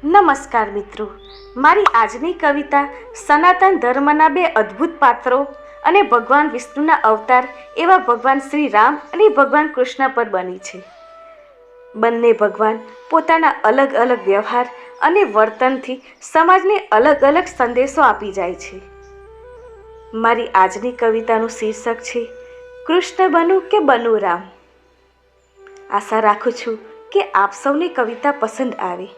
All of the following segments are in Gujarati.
નમસ્કાર મિત્રો, મારી આજની કવિતા સનાતન ધર્મના બે અદ્ભુત પાત્રો અને ભગવાન વિષ્ણુના અવતાર એવા ભગવાન શ્રી રામ અને ભગવાન કૃષ્ણ પર બની છે. બંને ભગવાન પોતાના અલગ અલગ વ્યવહાર અને વર્તનથી સમાજને અલગ અલગ સંદેશો આપી જાય છે. મારી આજની કવિતાનું શીર્ષક છે કૃષ્ણ બનું કે બનું રામ. આશા રાખું છું કે આપ સૌને કવિતા પસંદ આવે.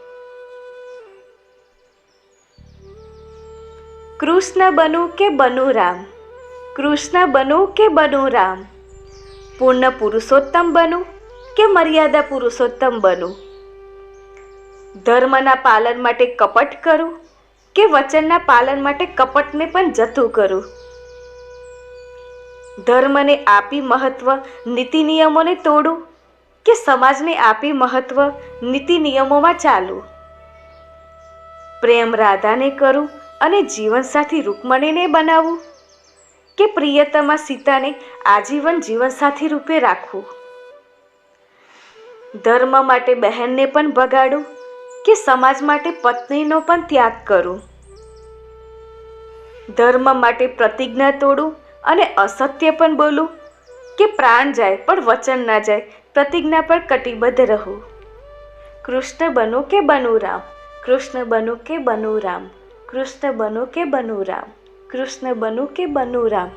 કૃષ્ણ બનું કે બનું રામ, કૃષ્ણ બનું કે બનું રામ, પૂર્ણ પુરુષોત્તમ બનું કે મર્યાદા પુરુષોત્તમ બનું, ધર્મના પાલન માટે કપટ કરું કે વચનના પાલન માટે કપટને પણ જતું કરું, ધર્મને આપી મહત્વ નીતિ નિયમોને તોડું કે સમાજને આપી મહત્વ નીતિ નિયમોમાં ચાલું, પ્રેમ રાધાને કરું અને જીવનસાથી રૂકમણીને બનાવવું કે પ્રિયતમા સીતાને આજીવન જીવનસાથી રૂપે રાખવું, ધર્મ માટે બહેનને પણ બગાડું કે સમાજ માટે પત્નીનો પણ ત્યાગ કરું, ધર્મ માટે પ્રતિજ્ઞા તોડું અને અસત્ય પણ બોલું કે પ્રાણ જાય પણ વચન ના જાય, પ્રતિજ્ઞા પર કટિબદ્ધ રહું. કૃષ્ણ બનું કે બનું રામ, કૃષ્ણ બનું કે બનું રામ, કૃષ્ણ બનું કે બનું રામ, કૃષ્ણ બનું કે બનું રામ.